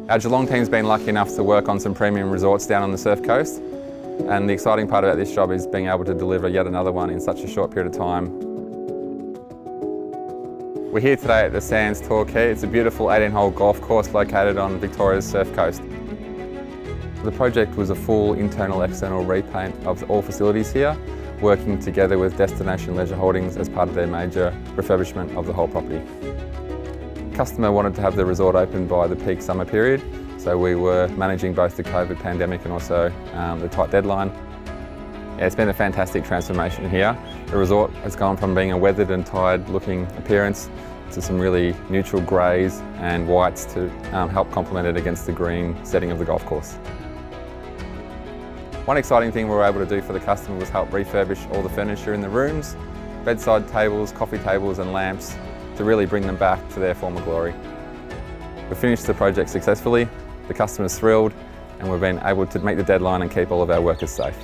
Our Geelong team's been lucky enough to work on some premium resorts down on the surf coast, and the exciting part about this job is being able to deliver yet another one in such a short period of time. We're here today at the Sands Torquay. It's a beautiful 18-hole golf course located on Victoria's surf coast. The project was a full internal-external repaint of all facilities here, working together with Destination Leisure Holdings as part of their major refurbishment of the whole property. The customer wanted to have the resort open by the peak summer period, so we were managing both the COVID pandemic and also the tight deadline. Yeah, it's been a fantastic transformation here. The resort has gone from being a weathered and tired looking appearance to some really neutral greys and whites to help complement it against the green setting of the golf course. One exciting thing we were able to do for the customer was help refurbish all the furniture in the rooms, bedside tables, coffee tables and lamps to really bring them back to their former glory. We finished the project successfully, the customer's thrilled, and we've been able to meet the deadline and keep all of our workers safe.